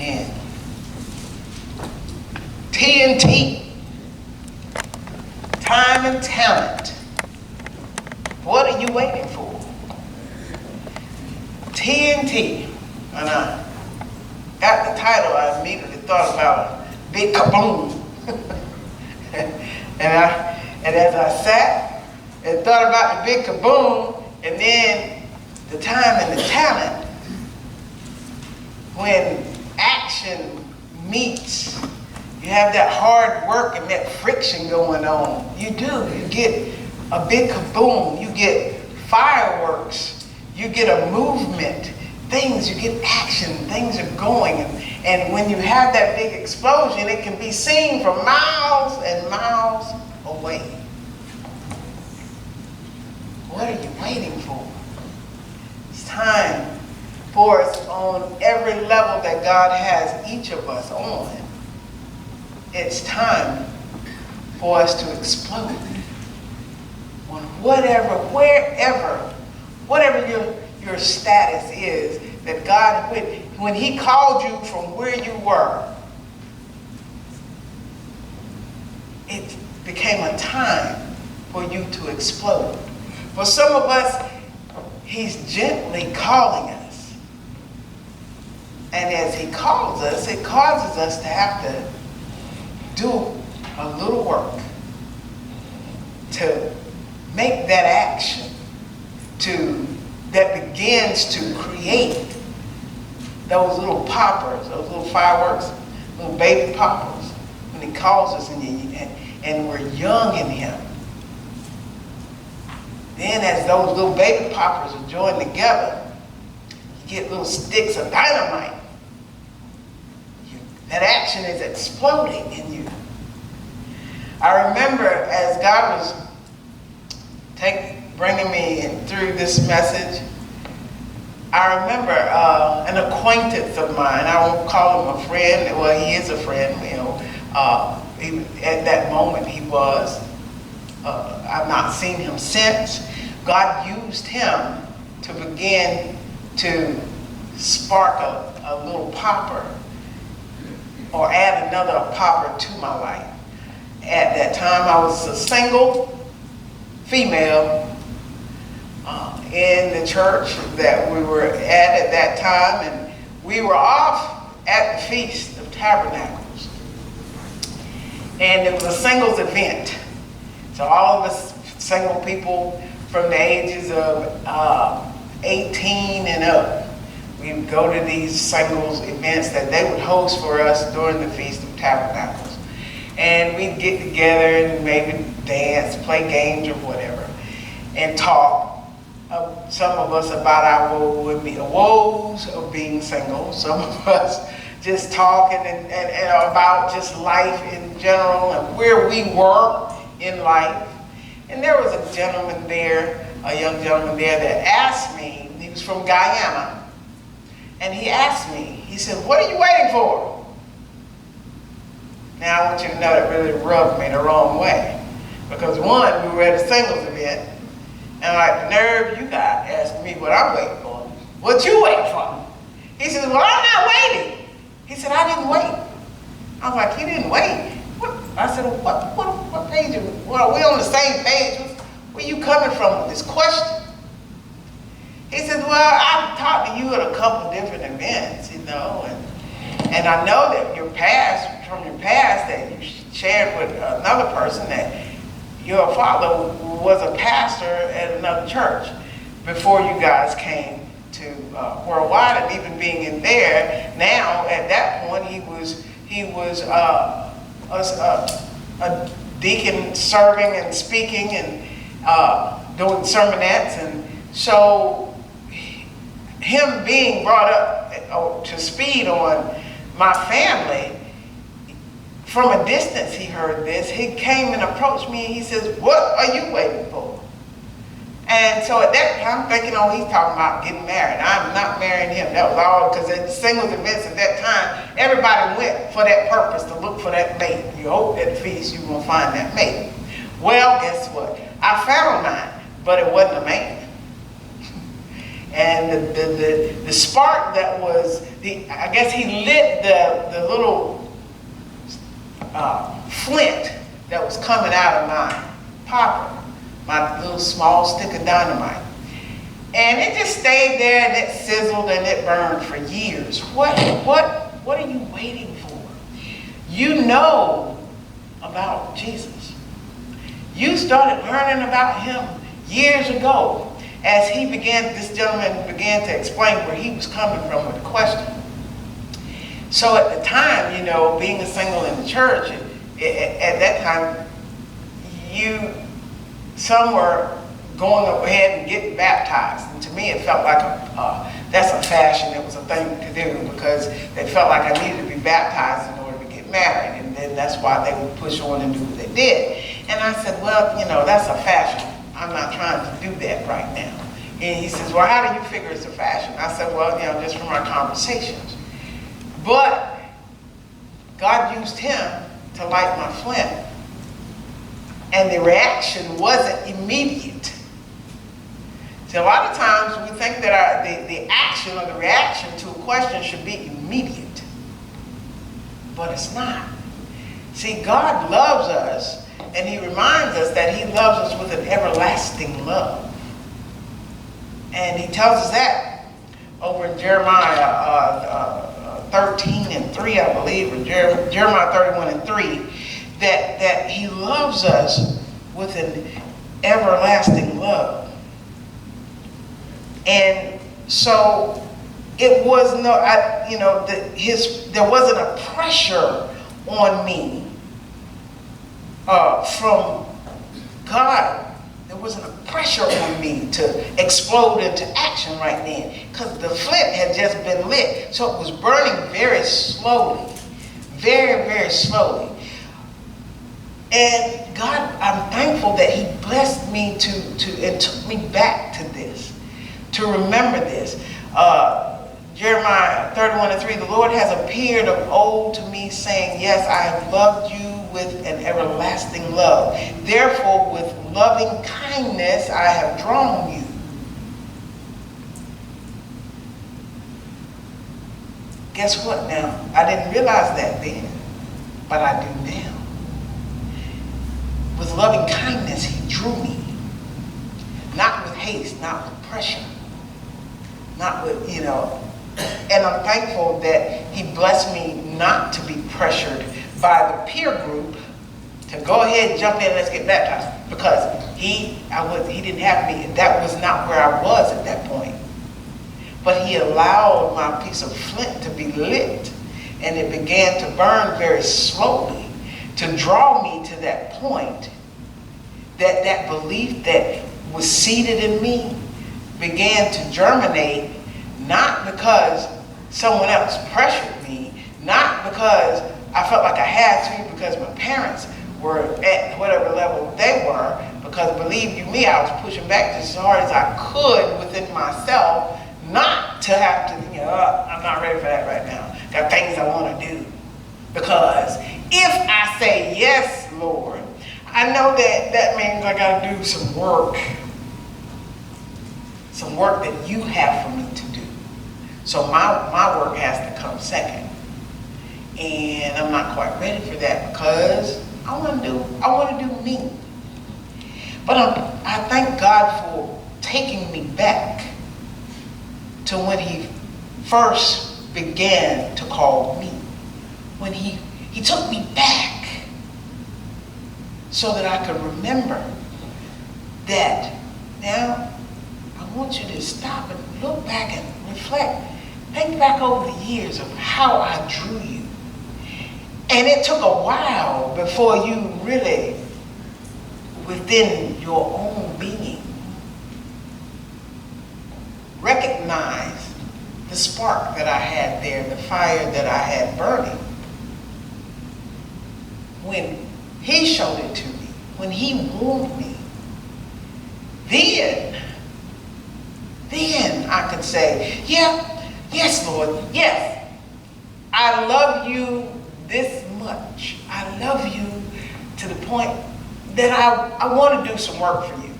Amen. TNT. Time and talent. What are you waiting for? TNT. And I got the title, I immediately thought about Big Kaboom. and as I sat and thought about the Big Kaboom, and then the time and the talent, when action meets, you have that hard work and that friction going on. You do. You get a big kaboom. You get fireworks. You get a movement. You get action. Things are going. And when you have that big explosion, it can be seen from miles and miles away. What are you waiting for? It's time for us on every level that God has each of us on. It's time for us to explode on whatever your status is, that God, when He called you from where you were, it became a time for you to explode. For some of us, He's gently calling us. And as He calls us, it causes us to have to do a little work to make that action that begins to create those little poppers, those little fireworks, little baby poppers, when He calls us and we're young in Him. Then as those little baby poppers are joined together, you get little sticks of dynamite. That action is exploding in you. I remember as God was bringing me through this message, I remember an acquaintance of mine. I won't call him a friend. Well, he is a friend. At that moment he was. I've not seen him since. God used him to begin to spark a little popper, or add another popper to my life. At that time, I was a single female in the church that we were at that time, and we were off at the Feast of Tabernacles. And it was a singles event. So all of us single people from the ages of 18 and up, we would go to these singles events that they would host for us during the Feast of Tabernacles. And we'd get together and maybe dance, play games or whatever, and talk. Some of us about our woes of being single. Some of us just talking and about just life in general and where we were in life. And there was a gentleman there, a young gentleman there that asked me, he was from Guyana, and he asked me, he said, "What are you waiting for?" Now I want you to know that really rubbed me the wrong way. Because one, we were at a singles event, and like the nerve you got asking me what I'm waiting for. What you waiting for? He said, "Well, I'm not waiting." He said, "I didn't wait." I was like, "You didn't wait?" What? I said, what page are we? Well, we on the same page. Where you coming from with this question? He said, "Well, I've talked to you at a couple different events, and I know that from your past, that you shared with another person that your father was a pastor at another church before you guys came to Worldwide, and even being in there. Now, at that point, he was a deacon serving and speaking and doing sermonettes, and so him being brought up to speed on my family, from a distance he heard this. He came and approached me and he says, "What are you waiting for?" And so at that time, I'm thinking, oh, he's talking about getting married. I'm not marrying him. That was all, because at the singles events at that time, everybody went for that purpose, to look for that mate. You hope at the feast you're going to find that mate. Well, guess what? I found mine, but it wasn't a man. And the spark that was, I guess he lit the little flint that was coming out of my popper, my little small stick of dynamite. And it just stayed there, and it sizzled and it burned for years. What are you waiting for? You know about Jesus. You started learning about him years ago as this gentleman began to explain where he was coming from with the question. So at the time, being a single in the church, at that time, some were going ahead and getting baptized. And to me, it felt like that's a fashion. It was a thing to do because they felt like I needed to be baptized in order to get married. And then that's why they would push on and do what they did. And I said, well, that's a fashion. I'm not trying to do that right now. And he says, well, how do you figure it's a fashion? I said, well, just from our conversations. But God used him to light my flint. And the reaction wasn't immediate. So a lot of times we think that the action or the reaction to a question should be immediate. But it's not. See, God loves us, and he reminds us that he loves us with an everlasting love. And he tells us that over in Jeremiah 13:3, I believe, or Jeremiah 31:3, that he loves us with an everlasting love. And so it was there wasn't a pressure on me from God. There wasn't a pressure on me to explode into action right then, because the flint had just been lit. So it was burning very slowly, very, very slowly. And God, I'm thankful that he blessed me and took me back to this, to remember this. Jeremiah 31:3, the Lord has appeared of old to me, saying, yes, I have loved you with an everlasting love. Therefore, with loving kindness, I have drawn you. Guess what now? I didn't realize that then, but I do now. With loving kindness, he drew me. Not with haste, not with pressure. Not with, and I'm thankful that he blessed me not to be pressured by the peer group to go ahead and jump in, let's get baptized. Because he didn't have me, that was not where I was at that point. But he allowed my piece of flint to be lit, and it began to burn very slowly to draw me to that point, that belief that was seated in me began to germinate, not because someone else pressured me, not because I felt like I had to, because my parents were at whatever level they were, because believe you me, I was pushing back just as hard as I could within myself, not to have to, I'm not ready for that right now. Got things I want to do. Because if I say yes, Lord, I know that means I got to do some work that you have for me to do. So my work has to come second. And I'm not quite ready for that because I want to do me. But I thank God for taking me back to when he first began to call me. When he took me back so that I could remember that. Now, I want you to stop and look back and reflect. Think back over the years of how I drew you. And it took a while before you really, within your own being, recognized the spark that I had there, the fire that I had burning. When he showed it to me, when he warned me, then I could say, yes, Lord, yes, I love you this much. I love you to the point that I want to do some work for you.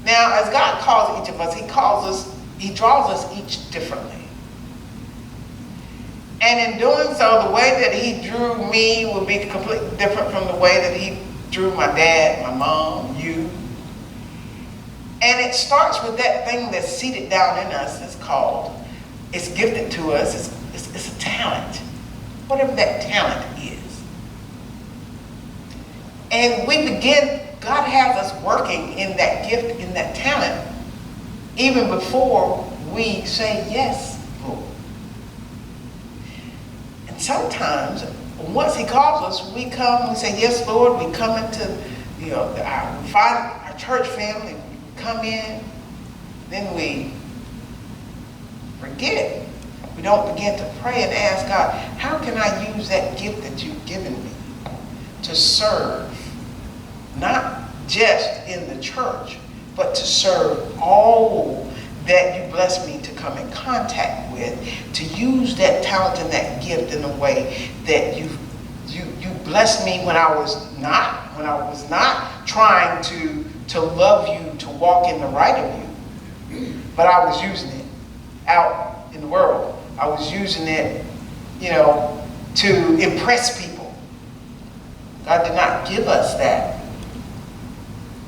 Now, as God calls each of us, he calls us He draws us each differently. And in doing so, the way that he drew me will be completely different from the way that he drew my dad, my mom, you. And it starts with that thing that's seated down in us. It's gifted to us. It's a talent, whatever that talent is. And God has us working in that gift, in that talent, even before we say yes, Lord. And sometimes, once he calls us, we say, yes, Lord. We come into, we find our church family, we come in, then we forget. We don't begin to pray and ask God, how can I use that gift that you've given me to serve, not just in the church, but to serve all that you bless me to come in contact with, to use that talent and that gift in a way that you blessed me when I was not trying to love you, to walk in the right of you, but I was using it out in the world. I was using it, to impress people. God did not give us that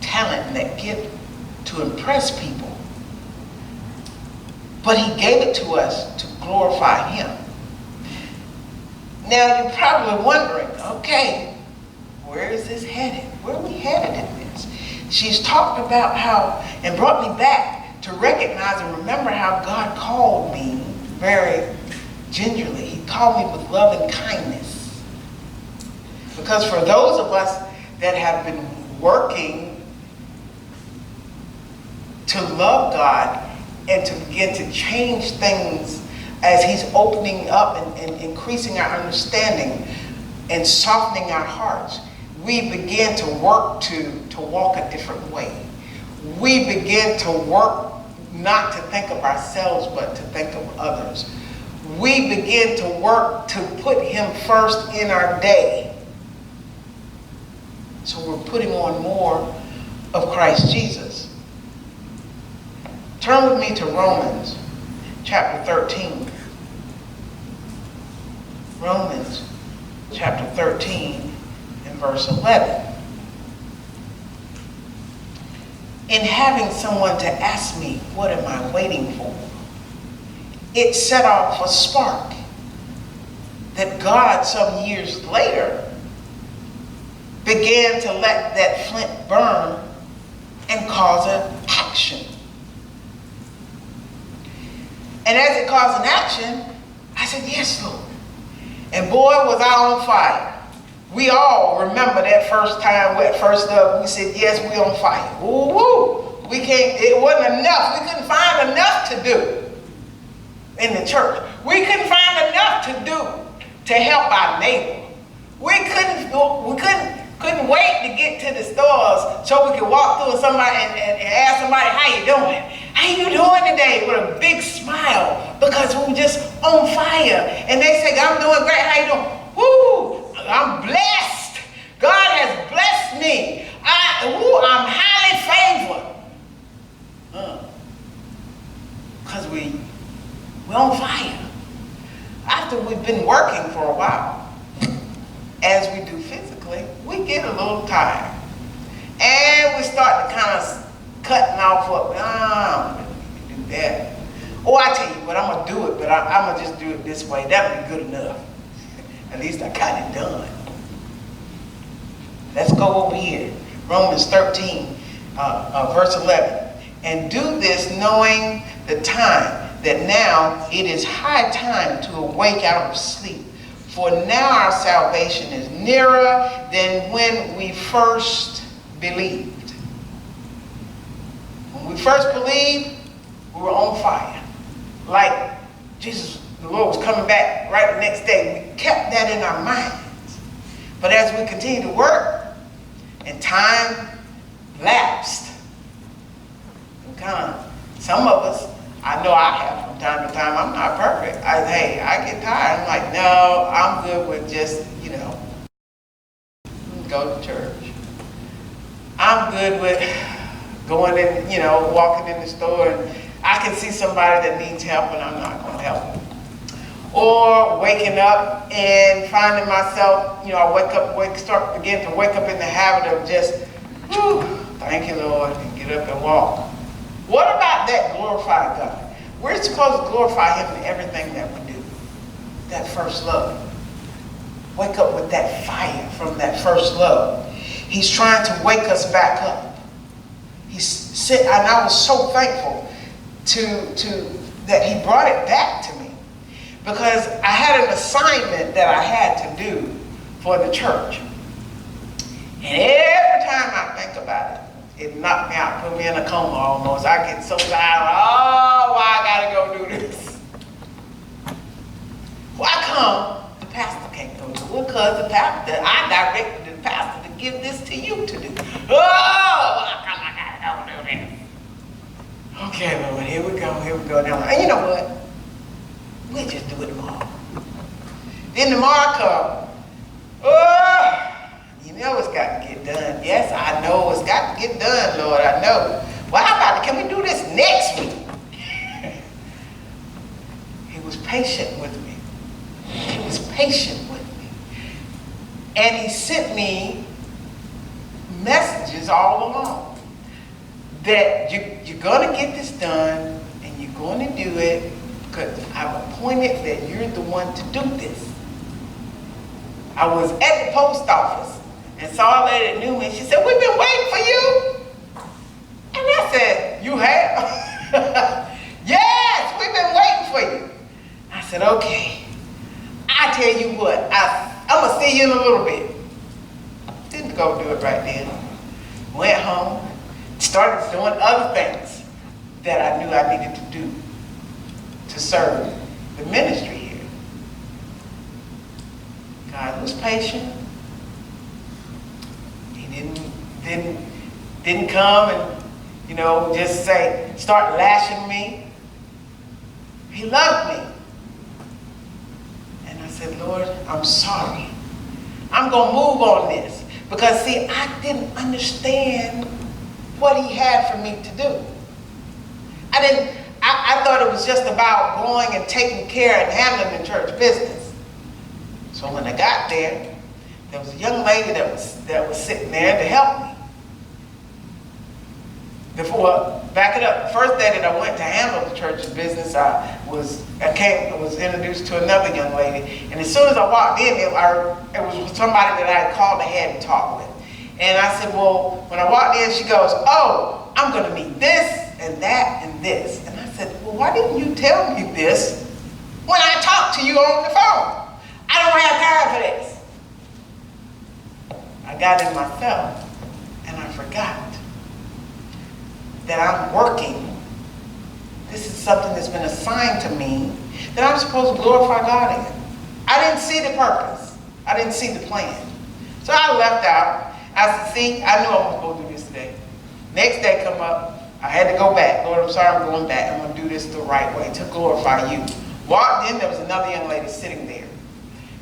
talent and that gift to impress people. But he gave it to us to glorify him. Now you're probably wondering, okay, where is this headed? Where are we headed in this? She's talked about how, and brought me back to recognize and remember how God called me very gingerly. He called me with love and kindness. Because for those of us that have been working to love God and to begin to change things as he's opening up and increasing our understanding and softening our hearts, we begin to work to walk a different way. We begin to work not to think of ourselves, but to think of others. We begin to work to put him first in our day. So we're putting on more of Christ Jesus. Turn with me to Romans chapter 13. Romans chapter 13 and verse 11. In having someone to ask me, what am I waiting for? It set off a spark that God, some years later, began to let that flint burn and cause an action. And as it caused an action, I said, yes, Lord. And boy, was I on fire. We all remember that first time, that first love, we said, yes, we on fire. Woo, woo. It wasn't enough. We couldn't find enough to do in the church. We couldn't find enough to do to help our neighbor. We couldn't wait to get to the stores so we could walk through somebody and ask somebody, how you doing? How you doing today? With a big smile, because we were just on fire. And they say, I'm doing great. How you doing? Woo! I'm blessed. God has blessed me. I'm highly favored. Because we're on fire. After we've been working for a while, as we do physically, we get a little tired. And we start to kind of cutting off what, I don't really need to do that. Or I tell you what, I'm going to do it, but I'm going to just do it this way. That'll be good enough. At least I got it done. Let's go over here. Romans 13, verse 11. And do this knowing the time, that now it is high time to awake out of sleep. For now our salvation is nearer than when we first believed. When we first believed, we were on fire. Like Jesus, the Lord was coming back right the next day. We kept that in our minds. But as we continue to work, and time lapsed, and some of us, I know I have from time to time, I'm not perfect. I get tired. I'm like, no, I'm good with just, go to church. I'm good with going in, walking in the store, and I can see somebody that needs help and I'm not going to help them. Or waking up and finding myself, I begin to wake up in the habit of just, whew, thank you, Lord, and get up and walk. What about that glorified God? We're supposed to glorify him in everything that we do. That first love. Wake up with that fire from that first love. He's trying to wake us back up. And I was so thankful to that he brought it back to me, because I had an assignment that I had to do for the church. And every time I think about it, it knocked me out, put me in a coma almost. I get so tired. Oh, why I gotta go do this? Why come the pastor can't go do it? Well, because I directed the pastor to give this to you to do. Oh, why come I gotta go do this? Okay, Lord, here we go now. And you know what? We'll just do it tomorrow. Then tomorrow comes. Oh, you know it's got to get done. Yes, I know it's got to get done, Lord, I know. Well, how about it? Can we do this next week? He was patient with me. He was patient with me. And he sent me messages all along that you're going to get this done and you're going to do it because I've appointed that you're the one to do this. I was at the post office and saw a lady that knew me. She said, we've been waiting for you. And I said, you have? Yes, we've been waiting for you. I said, okay. I tell you what, I'm going to see you in a little bit. Didn't go do it right then. Went home, started doing other things that I knew I needed to do to serve the ministry here. God was patient. He didn't come and, just start lashing me. He loved me. And I said, Lord, I'm sorry. I'm going to move on this. Because, see, I didn't understand what he had for me to do. I thought it was just about going and taking care and handling the church business. So when I got there, there was a young lady that was sitting there to help me. Back it up. The first day that I went to handle the church's business, I was introduced to another young lady. And as soon as I walked in, it was somebody that I had called ahead and talked with. And I said, well, when I walked in, she goes, oh, I'm going to need this and that and this. And I said, well, why didn't you tell me this when I talked to you on the phone? I don't have time for this. I got in myself and I forgot that I'm working. This is something that's been assigned to me that I'm supposed to glorify God in. I didn't see the purpose. I didn't see the plan. So I left out. I said, see, I knew I was going to do this today. Next day come up, I had to go back. Lord, I'm sorry, I'm going back. I'm going to do this the right way to glorify you. Walked in, there was another young lady sitting there.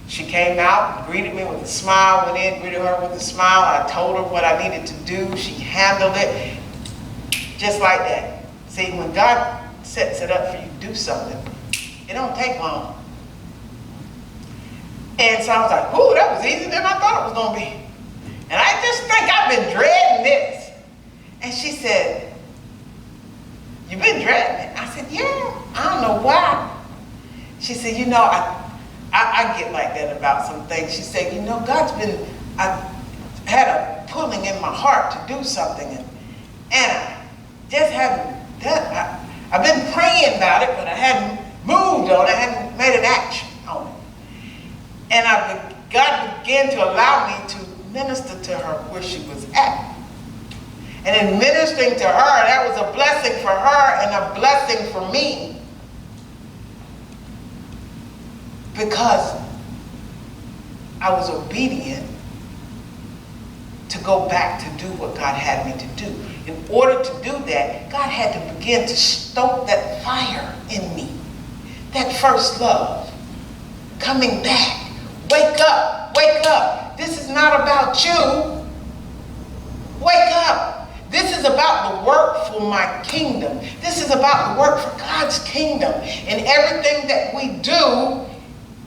She came out, greeted me with a smile, went in, greeted her with a smile. I told her what I needed to do. She handled it just like that. See, when God sets it up for you to do something, it don't take long. And so I was like, ooh, that was easier than I thought it was going to be. And I just think I've been dreading this. And she said, you've been dreading it? I said, yeah, I don't know why. She said, I get like that about some things. She said, I had a pulling in my heart to do something. And I just haven't done it. I've been praying about it, but I hadn't moved on it. I hadn't made an action on it. And God began to allow me to minister to her where she was at. And in ministering to her, that was a blessing for her and a blessing for me. Because I was obedient to go back to do what God had me to do. In order to do that, God had to begin to stoke that fire in me. That first love. Coming back. Wake up. Wake up. This is not about you. Wake up. This is about the work for my kingdom. This is about the work for God's kingdom. And everything that we do,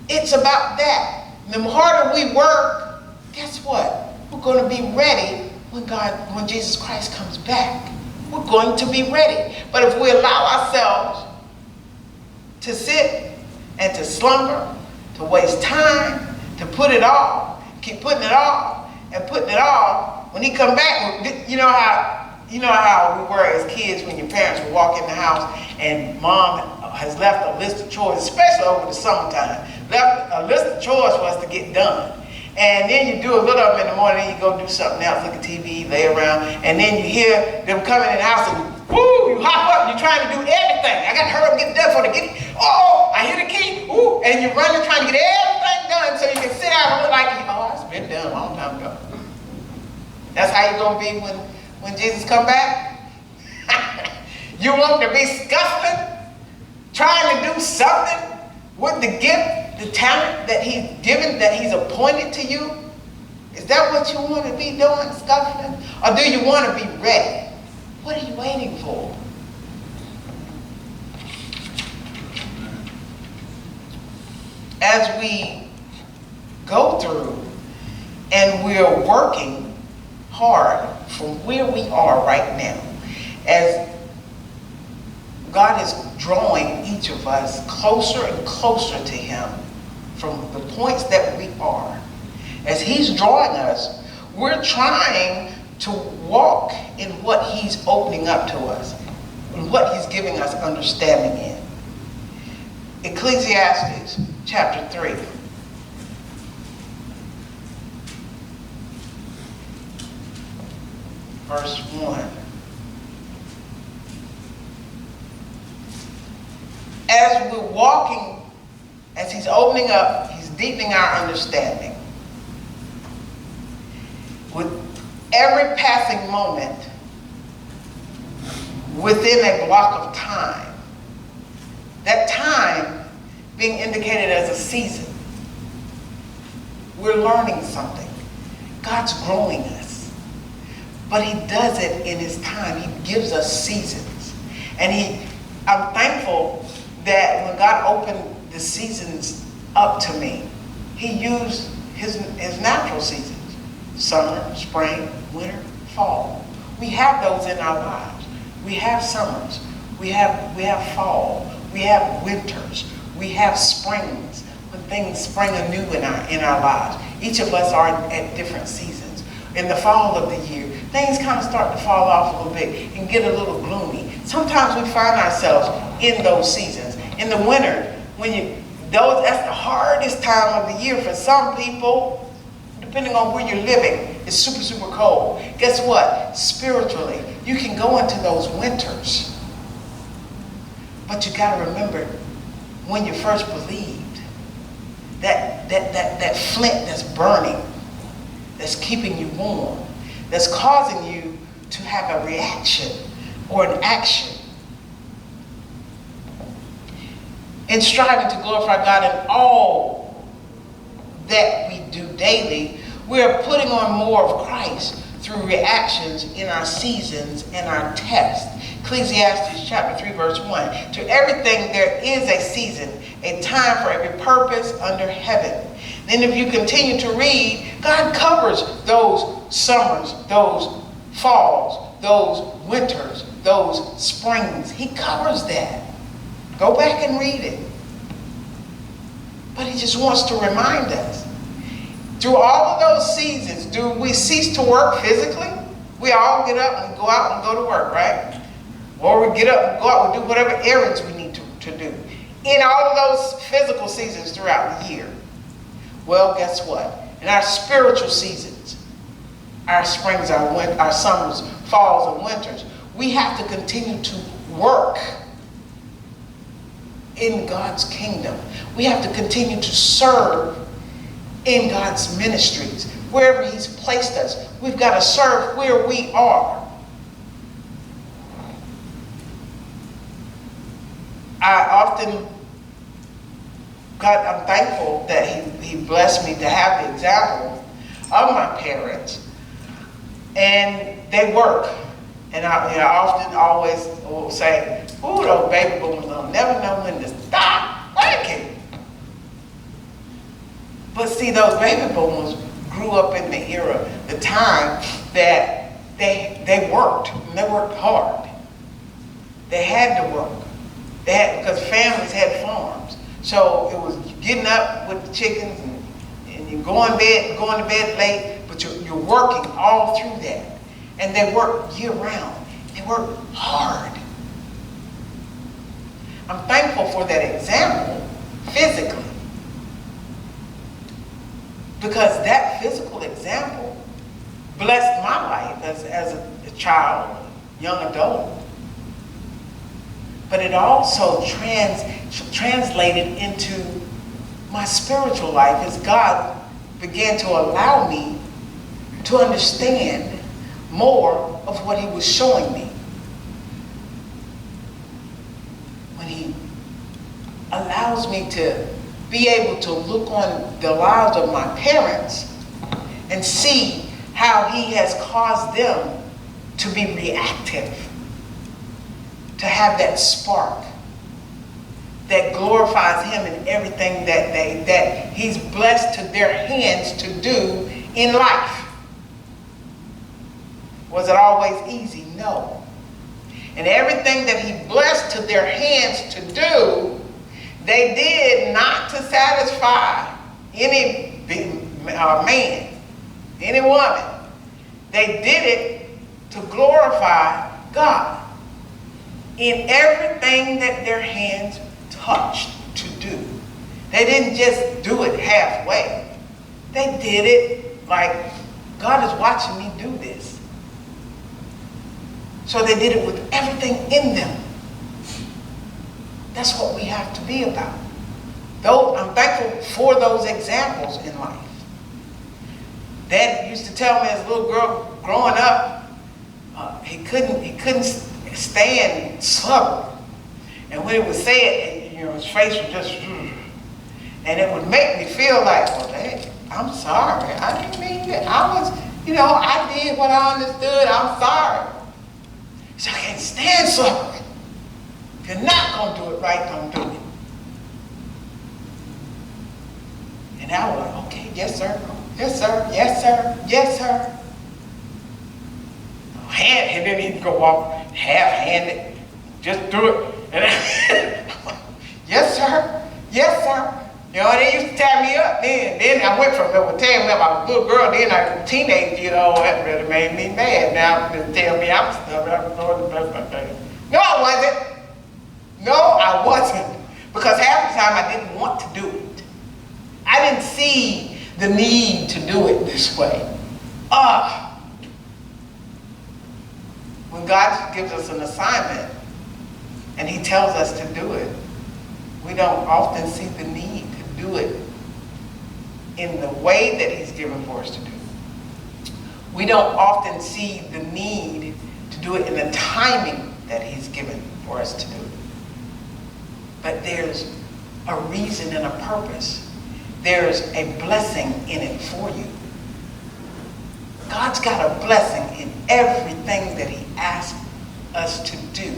it's about that. The harder we work, guess what? We're going to be ready when Jesus Christ comes back. We're going to be ready. But if we allow ourselves to sit and to slumber, to waste time, to put it off, keep putting it off and putting it off, when he come back, you know how we were as kids when your parents would walk in the house and mom has left a list of chores, especially over the summertime, left a list of chores for us to get done. And then you do a little of them in the morning, then you go do something else, look at TV, lay around, and then you hear them coming in the house and woo, you hop up, you're trying to do everything. I got to hurry up and get done before they get, oh, I hear the key, ooh, and you're running trying to get everything done so you can sit down and look like, oh, it's been done a long time ago. That's how you're going to be when Jesus come back? You want to be scuffling, trying to do something with the gift, the talent that he's given, that he's appointed to you? Is that what you want to be doing, scuffling? Or do you want to be ready? What are you waiting for? As we go through and we're working hard from where we are right now, as God is drawing each of us closer and closer to him from the points that we are. As he's drawing us, we're trying to walk in what he's opening up to us, and what he's giving us understanding in. Ecclesiastes chapter 3. Verse 1. As we're walking, as he's opening up, he's deepening our understanding. With every passing moment within a block of time, that time being indicated as a season, we're learning something. God's growing us, but he does it in his time. He gives us seasons. And I'm thankful that when God opened the seasons up to me, he used his natural seasons. Summer, spring, winter, fall. We have those in our lives. We have summers. We have fall. We have winters. We have springs, when things spring anew in our lives. Each of us are at different seasons. In the fall of the year, things kind of start to fall off a little bit and get a little gloomy. Sometimes we find ourselves in those seasons. In the winter, that's the hardest time of the year for some people. Depending on where you're living, it's super, super cold. Guess what? Spiritually, you can go into those winters. But you got to remember, when you first believed, that flint that's burning, that's keeping you warm, that's causing you to have a reaction or an action. In striving to glorify God in all that we do daily, we are putting on more of Christ through reactions in our seasons and our tests. Ecclesiastes chapter 3 verse 1. To everything there is a season, a time for every purpose under heaven. Then if you continue to read, God covers those summers, those falls, those winters, those springs. He covers that. Go back and read it. But he just wants to remind us. Through all of those seasons, do we cease to work physically? We all get up and go out and go to work, right? Or we get up and go out and do whatever errands we need to do. In all of those physical seasons throughout the year. Well, guess what? In our spiritual seasons, our springs, our summers, falls, and winters, we have to continue to work in God's kingdom. We have to continue to serve in God's ministries, wherever he's placed us. We've got to serve where we are. I'm thankful that he blessed me to have the example of my parents. And they work. And I often always will say, ooh, those baby boomers don't never know when to stop working. But see, those baby boomers grew up in the era, the time that they worked, and they worked hard. They had to work. Because families had farms. So it was getting up with the chickens and you going to bed late, but you're working all through that. And they work year round. They work hard. I'm thankful for that example physically. Because that physical example blessed my life as a child, a young adult. But it also translated into my spiritual life as God began to allow me to understand more of what he was showing me. When he allows me to be able to look on the lives of my parents and see how he has caused them to be reactive, to have that spark that glorifies him in everything that he's blessed to their hands to do in life. Was it always easy? No. And everything that he blessed to their hands to do, they did not to satisfy any man, any woman. They did it to glorify God in everything that their hands touched to do. They didn't just do it halfway. They did it like, God is watching me do this. So they did it with everything in them. That's what we have to be about. Though I'm thankful for those examples in life. Dad used to tell me as a little girl growing up, he couldn't stand slumber. And when it was said, his face was just, and it would make me feel like, well, hey, I'm sorry. I didn't mean it. I did what I understood. I'm sorry. So I can't stand slumbering. If you're not going to do it right, don't do it. And I was like, okay, yes, sir. Yes, sir. Yes, sir. Yes, sir. And then he'd go off half-handed, just do it. And yes, sir. Yes, sir. They used to tie me up then. Then I went from tearing me up. I was a little girl, then I was a teenager, that really made me mad. Now they tell me I'm stubborn. I'm going to bless my face. No, I wasn't. No, I wasn't. Because half the time I didn't want to do it. I didn't see the need to do it this way. When God gives us an assignment and he tells us to do it, we don't often see the need to do it in the way that he's given for us to do. We don't often see the need to do it in the timing that he's given for us to do it. But there's a reason and a purpose. There's a blessing in it for you. God's got a blessing in everything that he asks us to do.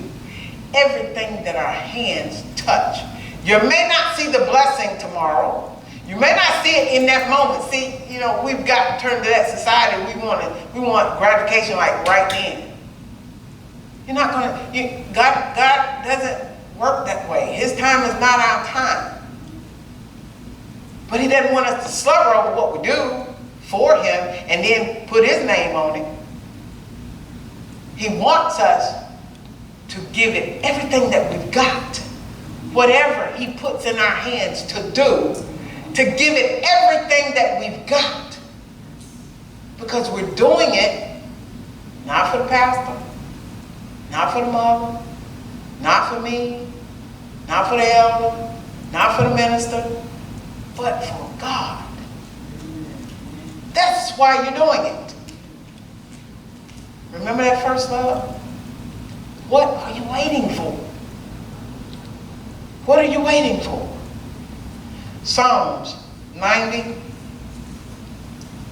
Everything that our hands touch. You may not see the blessing tomorrow. You may not see it in that moment. See, we've got to turn to that society. We want gratification like right then. You're not going to, God doesn't work that way. His time is not our time. But he doesn't want us to slobber over what we do for him and then put his name on it. He wants us to give it everything that we've got. Whatever he puts in our hands to do, to give it everything that we've got. Because we're doing it not for the pastor, not for the mother, not for me, not for the elder, not for the minister, but for God. That's why you're doing it. Remember that first love? What are you waiting for? What are you waiting for? Psalms 90.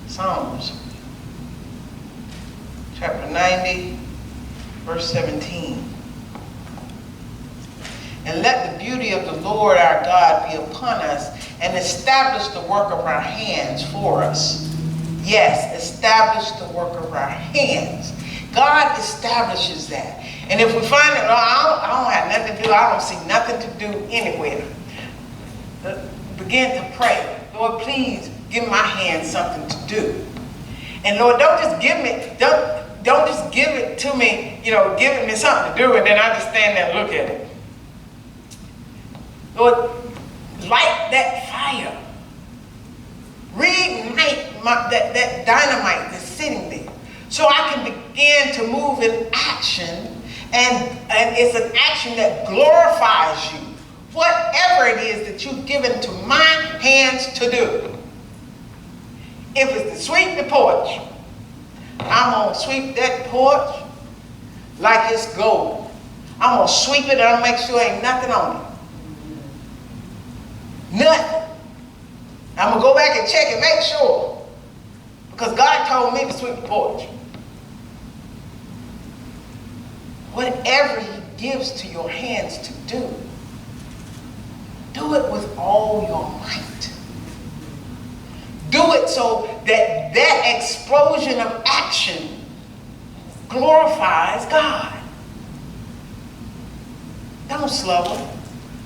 Psalms chapter 90. verse 17. And let the beauty of the Lord our God be upon us, and establish the work of our hands for us. Yes, establish the work of our hands. God establishes that. And if we find that, I don't have nothing to do, I don't see nothing to do anywhere, begin to pray. Lord, please give my hands something to do. And Lord, don't just give it to me, giving me something to do, and then I just stand there and look at it. Lord, light that fire. Reignite that dynamite that's sitting there, so I can begin to move in action, and it's an action that glorifies you. Whatever it is that you've given to my hands to do. If it's to sweep the porch, I'm going to sweep that porch like it's gold. I'm going to sweep it and I'll make sure ain't nothing on it. Nothing. I'm going to go back and check and make sure, because God told me to sweep the porch. Whatever he gives to your hands to do it with all your might. Do it so that that explosion of action glorifies God. Don't slugger.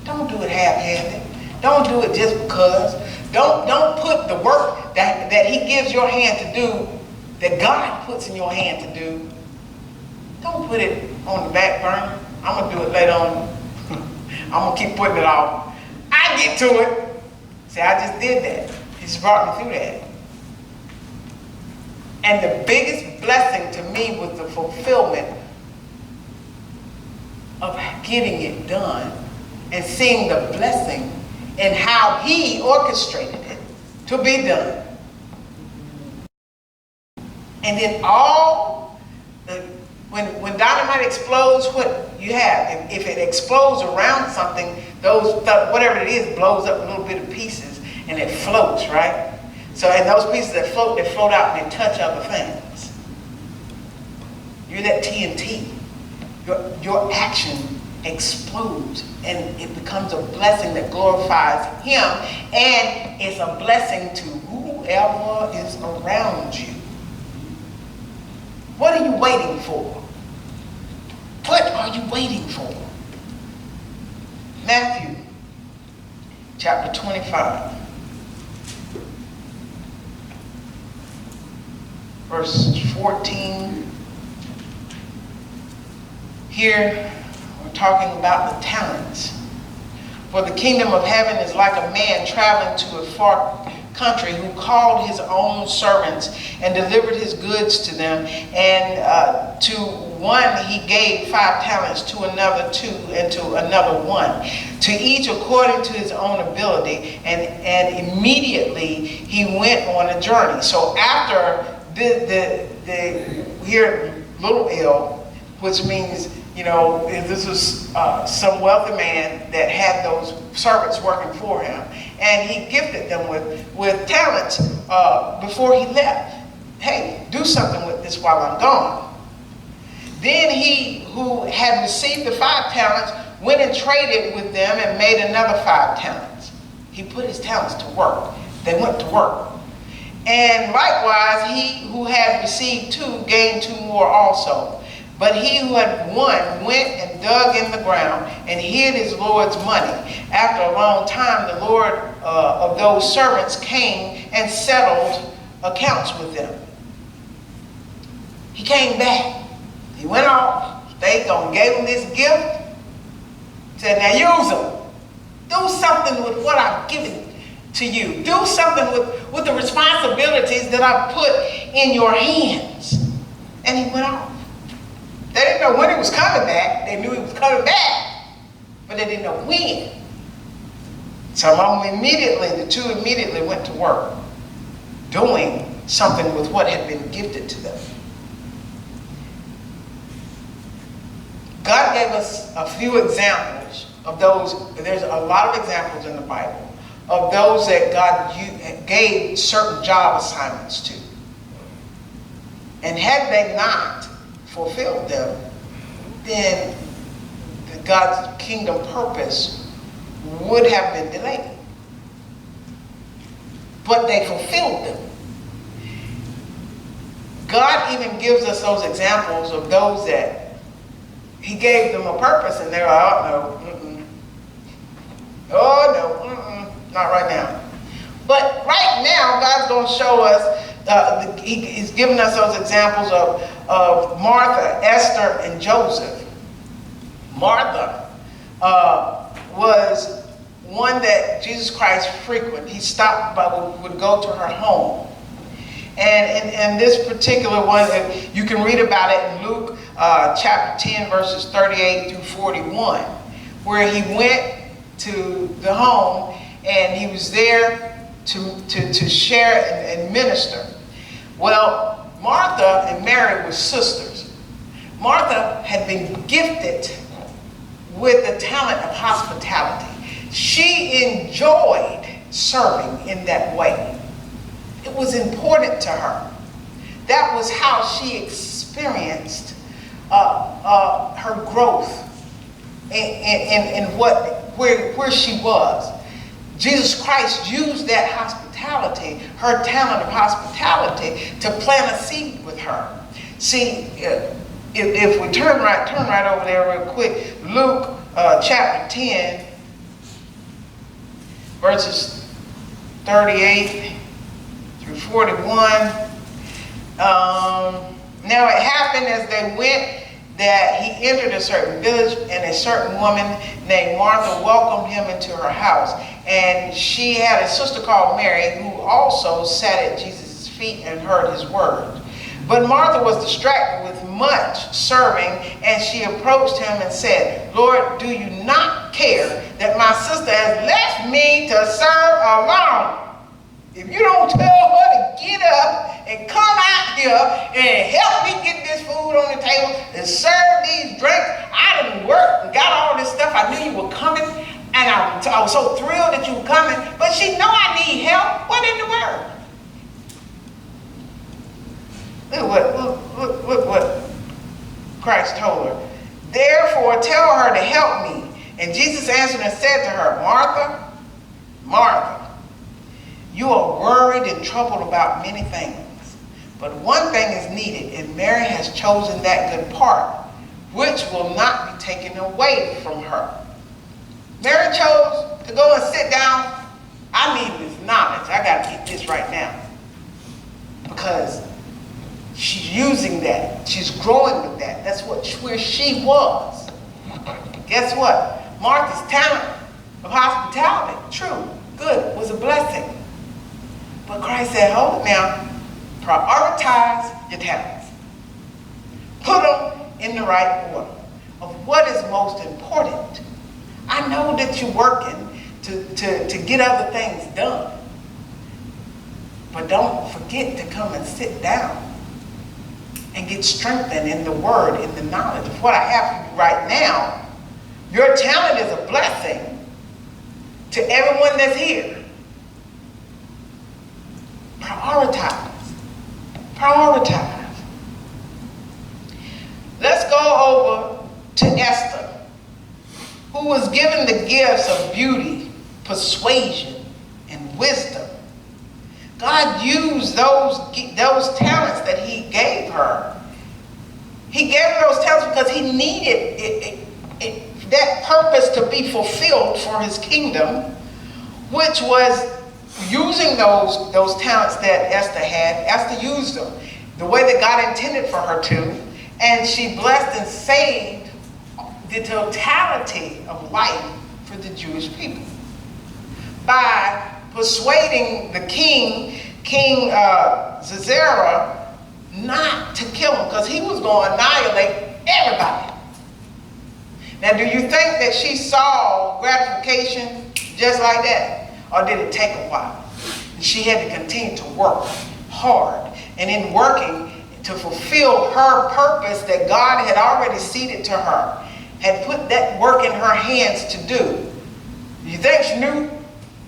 Don't do it half-handed. Don't do it just because. Don't put the work that he gives your hand to do, that God puts in your hand to do, don't put it on the back burner. I'm going to do it later on. I'm going to keep putting it off. I get to it. See, I just did that. He just brought me through that. And the biggest blessing to me was the fulfillment of getting it done and seeing the blessing in how he orchestrated it to be done. And then when dynamite explodes, what you have, if it explodes around something, whatever it is blows up a little bit of pieces and it floats, right? So, and those pieces that float out and they touch other things. You're that TNT. Your action explodes and it becomes a blessing that glorifies him, and it's a blessing to whoever is around you. What are you waiting for? What are you waiting for? Matthew chapter 25, verse 14. Here we're talking about the talents. For the kingdom of heaven is like a man traveling to a far country, who called his own servants and delivered his goods to them. And to one he gave 5 talents, to another 2, and to another 1, to each according to his own ability. And immediately he went on a journey. So after here little L, which means, this was some wealthy man that had those servants working for him, and he gifted them with talents before he left. Hey, do something with this while I'm gone. Then he who had received the 5 talents went and traded with them and made another 5 talents. He put his talents to work. They went to work. And likewise, he who had received 2 gained 2 more also. But he who had 1 went and dug in the ground and hid his Lord's money. After a long time, the Lord of those servants came and settled accounts with them. He came back. He went off. They gave him this gift. Said, now use them. Do something with what I've given to you. Do something with the responsibilities that I've put in your hands. And he went off. They didn't know when he was coming back. They knew he was coming back, but they didn't know when. So the 2 immediately went to work, doing something with what had been gifted to them. God gave us a few examples of those. There's a lot of examples in the Bible of those that God gave certain job assignments to. And had they not fulfilled them, then God's kingdom purpose would have been delayed. But they fulfilled them. God even gives us those examples of those that he gave them a purpose and they're like, oh no, oh no, not right now. But right now, God's going to show us, he's given us those examples of Martha, Esther, and Joseph. Martha was one that Jesus Christ frequented. He stopped by, would go to her home. And in this particular one, you can read about it in Luke chapter 10, verses 38 through 41, where he went to the home and he was there to share and minister. Well, Martha and Mary were sisters. Martha had been gifted with the talent of hospitality. She enjoyed serving in that way. It was important to her. That was how she experienced her growth in where she was. Jesus Christ used that hospitality, her talent of hospitality, to plant a seed with her. See, if we turn right over there real quick, Luke chapter 10, verses 38 through 41. Now it happened as they went that he entered a certain village, and a certain woman named Martha welcomed him into her house. And she had a sister called Mary, who also sat at Jesus' feet and heard his word. But Martha was distracted with much serving, and she approached him and said, Lord, do you not care that my sister has left me to serve alone? If you don't tell her to get up and come out here and help me get this food on the table and serve these drinks, I done worked and got all this stuff. I knew you were coming, and I was so thrilled that you were coming, but she know I need help. What in the world? Look what Christ told her. Therefore, tell her to help me. And Jesus answered and said to her, Martha, Martha, you are worried and troubled about many things, but one thing is needed, and Mary has chosen that good part, which will not be taken away from her. Mary chose to go and sit down. I need this knowledge. I got to get this right now. Because she's using that. She's growing with that. That's where she was. Guess what? Martha's talent of hospitality, true, good, was a blessing. But Christ said, hold it now. Prioritize your talents. Put them in the right order of what is most important. I know that you're working to get other things done. But don't forget to come and sit down and get strengthened in the word, in the knowledge of what I have for you right now. Your talent is a blessing to everyone that's here. Prioritize. Prioritize. Let's go over to Esther, who was given the gifts of beauty, persuasion, and wisdom. God used those talents that he gave her. He gave her those talents because he needed that purpose to be fulfilled for his kingdom, which was using those talents that Esther had. Esther used them the way that God intended for her to, and she blessed and saved the totality of life for the Jewish people by persuading the King Xerxes, not to kill him, because he was going to annihilate everybody. Now, do you think that she saw gratification just like that? Or did it take a while? And she had to continue to work hard. And in working to fulfill her purpose that God had already seeded to her, had put that work in her hands to do. You think she knew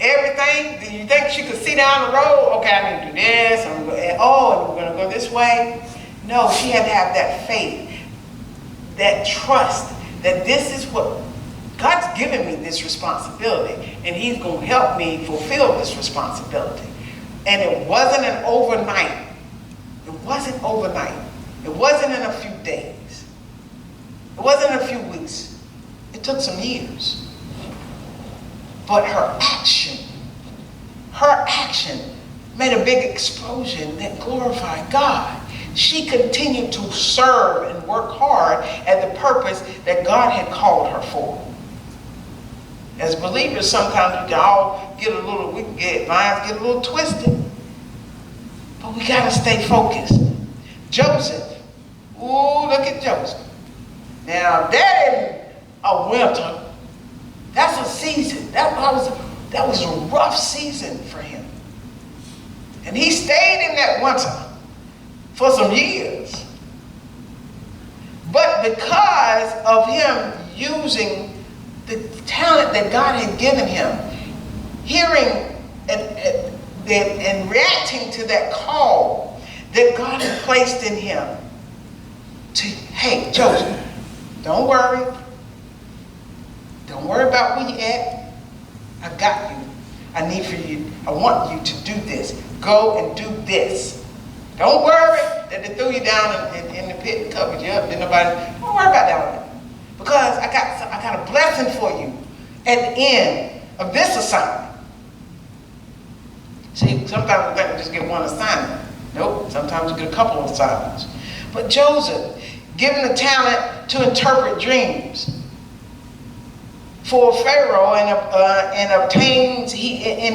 everything? Do you think she could see down the road? Okay, I'm going to do this. And we're going to go this way. No, she had to have that faith. that trust that this is what God's given me, this responsibility, and he's going to help me fulfill this responsibility. And it wasn't an overnight. It wasn't overnight. It wasn't in a few days. It wasn't in a few weeks. It took some years. But her action made a big explosion that glorified God. She continued to serve and work hard at the purpose that God had called her for. As believers, sometimes we can all get minds get a little twisted. But we got to stay focused. Joseph. Ooh, look at Joseph. Now, that isn't a winter. That's a season. That was a rough season for him. And he stayed in that winter for some years. But because of him using the talent that God had given him, hearing and reacting to that call that God had placed in him to, hey, Joseph, don't worry. Don't worry about where you're at. I got you. I want you to do this. Go and do this. Don't worry that they threw you down in the pit and covered you up. Don't worry about that. Because I got a blessing for you at the end of this assignment. See, sometimes we just get one assignment. Nope, sometimes we get a couple of assignments. But Joseph, given the talent to interpret dreams for Pharaoh, in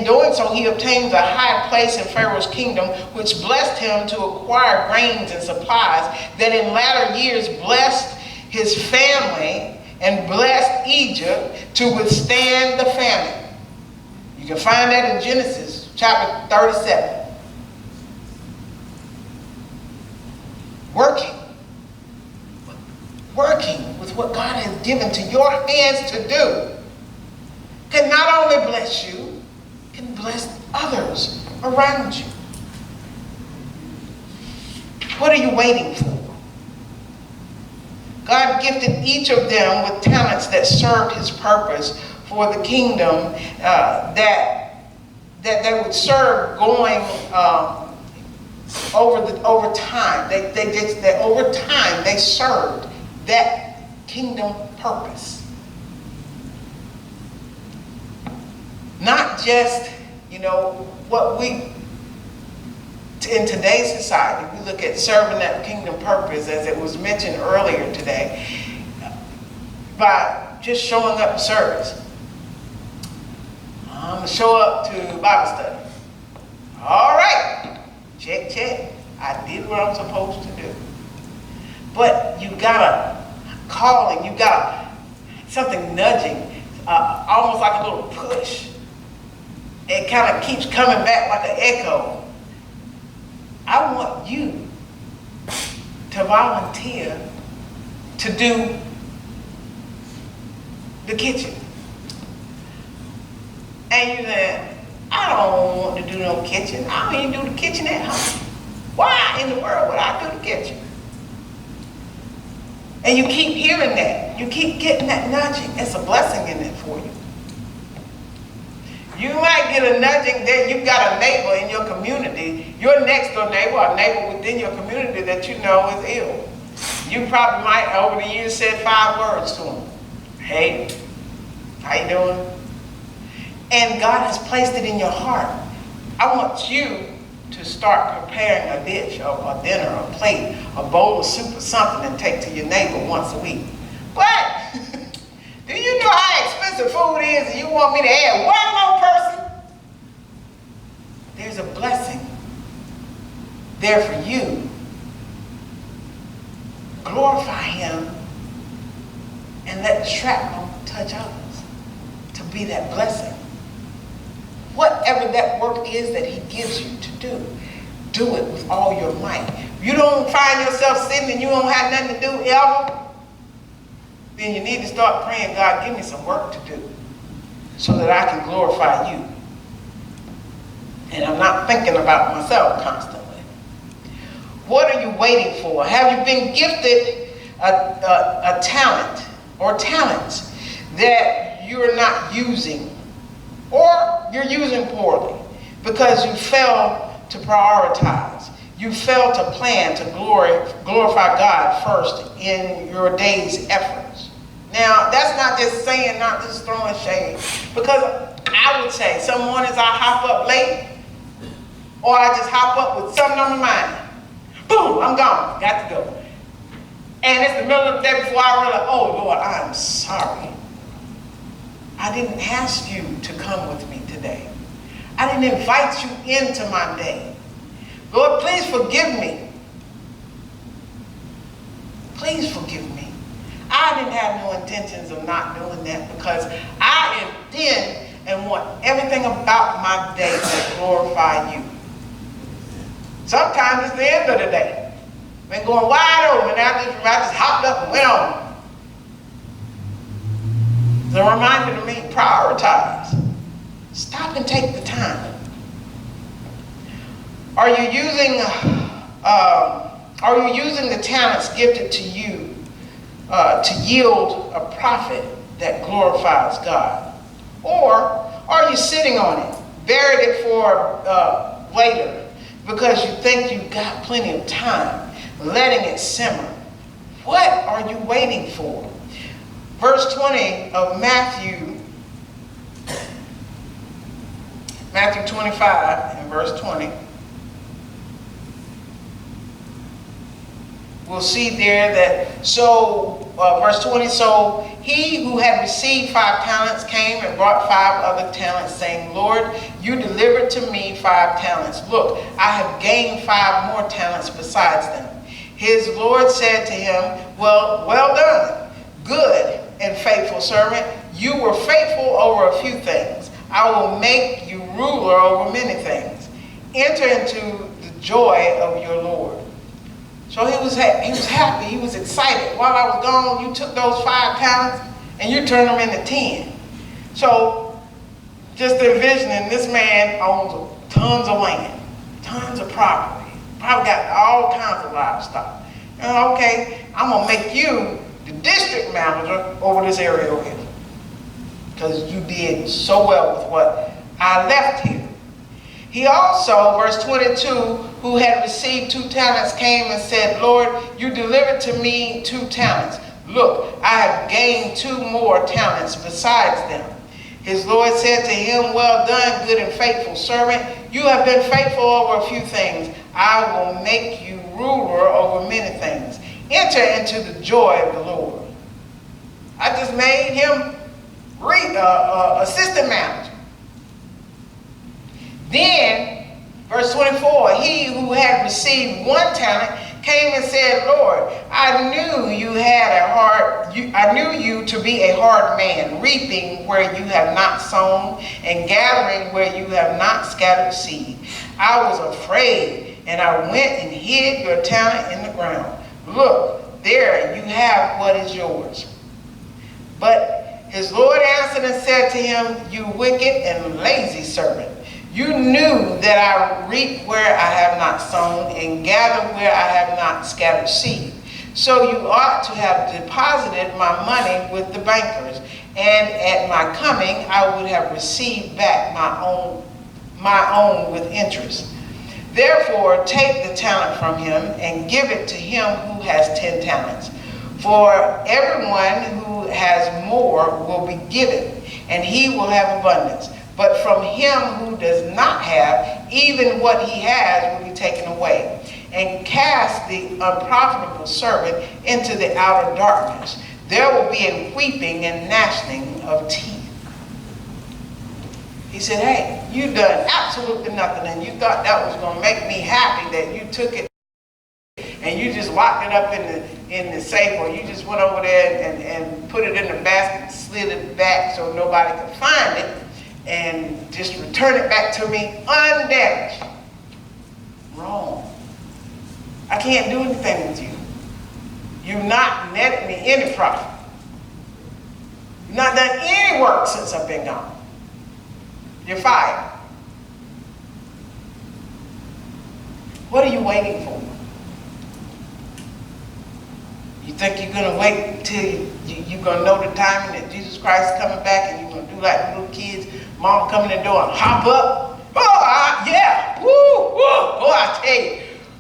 doing so, he obtains a high place in Pharaoh's kingdom, which blessed him to acquire grains and supplies that in latter years blessed his family and blessed Egypt to withstand the famine. You can find that in Genesis chapter 37. Working with what God has given to your hands to do can not only bless you, can bless others around you. What are you waiting for? God gifted each of them with talents that served his purpose for the kingdom that they would serve going over time. Over time they served that kingdom purpose. Not just, what we, in today's society, we look at serving that kingdom purpose, as it was mentioned earlier today, by just showing up to service. I'm going to show up to Bible study. All right, check. I did what I'm supposed to do. But you got a calling, you got something nudging, almost like a little push. It kind of keeps coming back like an echo. I want you to volunteer to do the kitchen. And you say, I don't want to do no kitchen. I don't even do the kitchen at home. Why in the world would I do the kitchen? And you keep hearing that. You keep getting that nudging. It's a blessing in it for you. You might get a nudging that you've got a neighbor in your community, your next door neighbor or neighbor within your community that you know is ill. You probably might, over the years, said 5 words to them. Hey, how you doing? And God has placed it in your heart. I want you to start preparing a dish or a dinner, a plate, a bowl of soup or something and take to your neighbor once a week. But do you know how expensive food is and you want me to add one more person? There's a blessing there for you. Glorify him and let the shrapnel touch others to be that blessing. Whatever that work is that he gives you to do it with all your might. If you don't find yourself sitting and you don't have nothing to do ever, then you need to start praying, God, give me some work to do so that I can glorify you. And I'm not thinking about myself constantly. What are you waiting for? Have you been gifted a talent or talents that you're not using, or you're using poorly because you fail to prioritize. You fail to plan to glorify God first in your day's efforts. Now, that's not just saying, not just throwing shade, because I would say some mornings I hop up late, or I just hop up with something on my mind. Boom, I'm gone, got to go. And it's the middle of the day before I realize, oh Lord, I'm sorry. I didn't ask you to come with me today. I didn't invite you into my day. Lord, please forgive me. Please forgive me. I didn't have no intentions of not doing that, because I intend and want everything about my day to glorify you. Sometimes it's the end of the day. Been going wide open, I just hopped up and went on. It's a reminder to me, prioritize. Stop and take the time. Are you using the talents gifted to you to yield a profit that glorifies God? Or are you sitting on it, buried it for later because you think you've got plenty of time, letting it simmer? What are you waiting for? Verse 20 of Matthew 25 and verse 20. We'll see there that, verse 20, so he who had received 5 talents came and brought 5 other talents, saying, Lord, you delivered to me 5 talents. Look, I have gained 5 more talents besides them. His Lord said to him, well done, good and faithful servant. You were faithful over a few things. I will make you ruler over many things. Enter into the joy of your Lord. So he was happy, he was excited. While I was gone, you took those 5 talents and you turned them into 10. So just envisioning, this man owns tons of land, tons of property, probably got all kinds of livestock. And okay, I'm gonna make you the district manager over this area over here, because you did so well with what I left here. He also, verse 22, who had received 2 talents came and said, Lord, you delivered to me 2 talents. Look, I have gained 2 more talents besides them. His Lord said to him, well done, good and faithful servant. You have been faithful over a few things. I will make you ruler over many things. Enter into the joy of the Lord. I just made him assistant manager. Then, verse 24, he who had received 1 talent came and said, Lord, I knew you to be a hard man, reaping where you have not sown and gathering where you have not scattered seed. I was afraid, and I went and hid your talent in the ground. Look, there you have what is yours. But his Lord answered and said to him, you wicked and lazy servant. You knew that I reap where I have not sown and gather where I have not scattered seed. So you ought to have deposited my money with the bankers, and at my coming I would have received back my own with interest. Therefore take the talent from him and give it to him who has 10 talents. For everyone who has more will be given, and he will have abundance. But from him who does not have, even what he has will be taken away. And cast the unprofitable servant into the outer darkness. There will be a weeping and gnashing of teeth. He said, hey, you done absolutely nothing, and you thought that was going to make me happy that you took it and you just locked it up in the safe, or you just went over there and put it in the basket, slid it back so nobody could find it, and just return it back to me undamaged. Wrong. I can't do anything with you. You've not netted me any profit. You've not done any work since I've been gone. You're fired. What are you waiting for? You think you're going to wait till you're going to know the timing that Jesus Christ is coming back and you're going to do like the little kids, mom come in the door and hop up? Oh, yeah. Woo, woo. Oh, I tell you,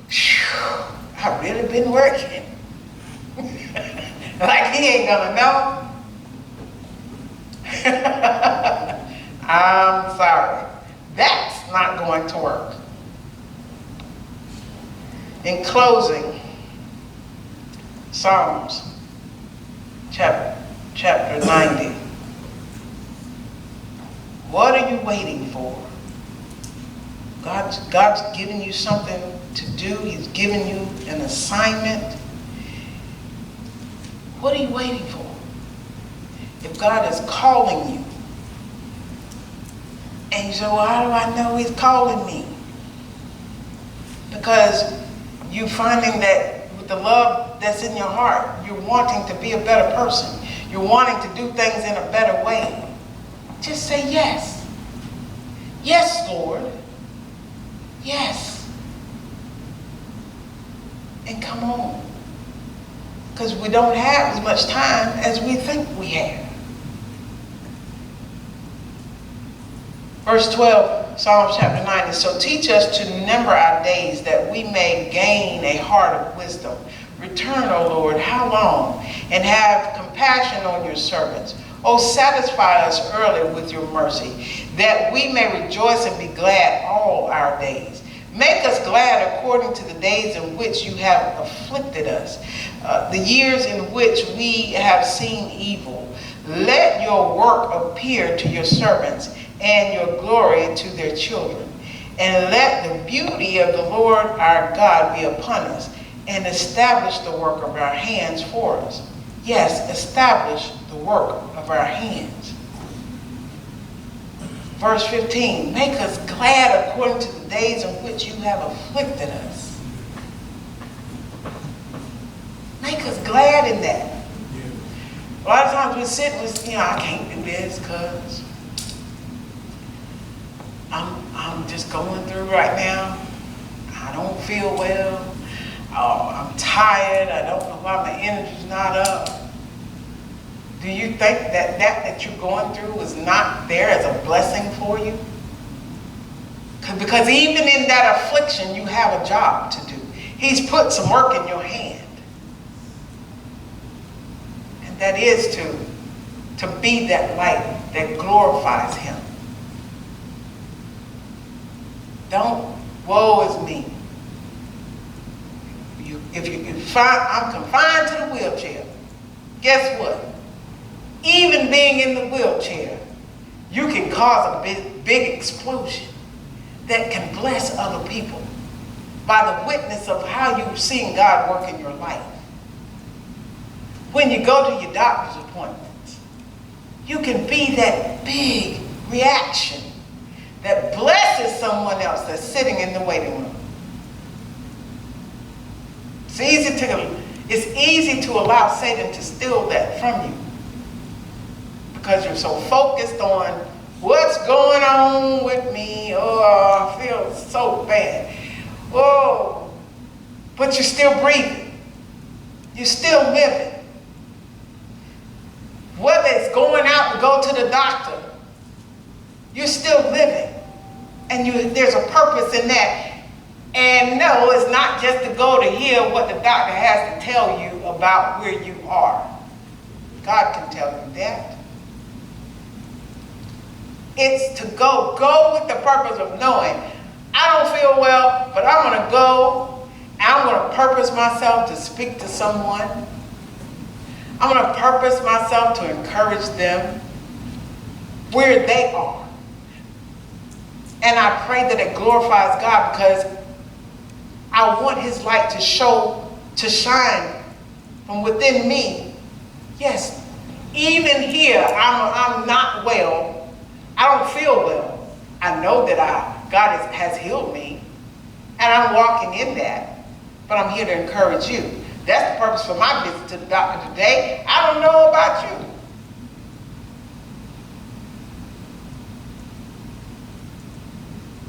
whew, I've really been working. Like he ain't going to know. I'm sorry. That's not going to work. In closing, Psalms chapter 90. What are you waiting for? God's given you something to do. He's given you an assignment. What are you waiting for? If God is calling you, and you say, well, how do I know he's calling me? Because you're finding that with the love that's in your heart, you're wanting to be a better person. You're wanting to do things in a better way. Just say yes. Yes, Lord. Yes. And come on. Because we don't have as much time as we think we have. Verse 12, Psalms chapter 90. So teach us to number our days that we may gain a heart of wisdom. Return, O Lord, how long? And have compassion on your servants. O satisfy us early with your mercy, that we may rejoice and be glad all our days. Make us glad according to the days in which you have afflicted us, the years in which we have seen evil. Let your work appear to your servants, and your glory to their children. And let the beauty of the Lord our God be upon us, and establish the work of our hands for us. Yes, establish the work of our hands. Verse 15, make us glad according to the days in which you have afflicted us. Make us glad in that. A lot of times we sit and we, I can't do this because I'm just going through right now. I don't feel well. Oh, I'm tired. I don't know why my energy's not up. Do you think that you're going through is not there as a blessing for you? Because even in that affliction, you have a job to do. He's put some work in your hand. And that is to be that light that glorifies him. Don't, woe is me. I'm confined to the wheelchair. Guess what? Even being in the wheelchair, you can cause a big explosion that can bless other people by the witness of how you've seen God work in your life. When you go to your doctor's appointments, you can be that big reaction that blesses someone else that's sitting in the waiting room. It's easy to allow Satan to steal that from you because you're so focused on what's going on with me. Oh, I feel so bad. Oh, but you're still breathing. You're still living. Whether it's going out to go to the doctor, you're still living. And there's a purpose in that. And no, it's not just to go to hear what the doctor has to tell you about where you are. God can tell you that. It's to go with the purpose of knowing, I don't feel well, but I'm going to go, and I'm going to purpose myself to speak to someone. I'm going to purpose myself to encourage them where they are. And I pray that it glorifies God because I want his light to shine from within me. Yes, even here, I'm not well. I don't feel well. I know that God has healed me, and I'm walking in that, but I'm here to encourage you. That's the purpose for my visit to the doctor today. I don't know about you.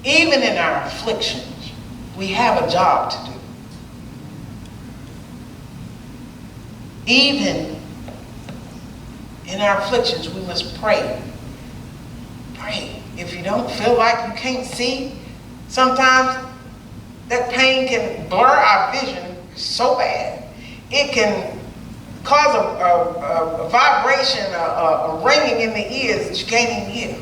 Even in our afflictions, we have a job to do. Even in our afflictions, we must pray. Pray. If you don't feel like you can't see, sometimes that pain can blur our vision so bad. It can cause a vibration, a ringing in the ears that you can't even hear.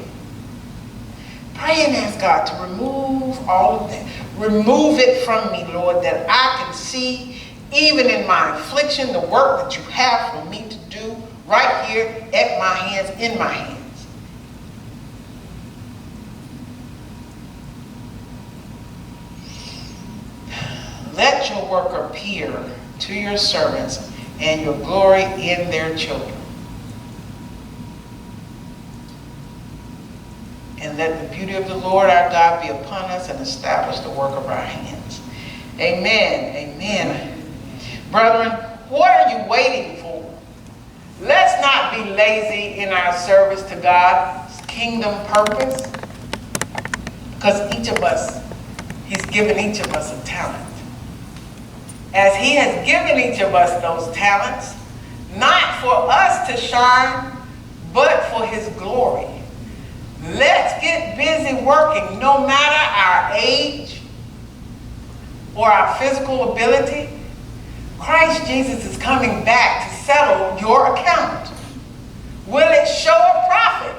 Pray and ask God to remove all of that. Remove it from me, Lord, that I can see, even in my affliction, the work that you have for me to do right here at my hands, in my hands. Let your work appear to your servants and your glory in their children. And let the beauty of the Lord our God be upon us and establish the work of our hands. Amen. Amen. Brethren, what are you waiting for? Let's not be lazy in our service to God's kingdom purpose. Because each of us, he's given each of us a talent. As he has given each of us those talents, not for us to shine, but for his glory. Let's get busy working, no matter our age or our physical ability. Christ Jesus is coming back to settle your account. Will it show a profit?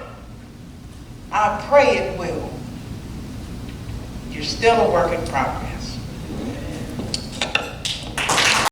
I pray it will. You're still a work in progress.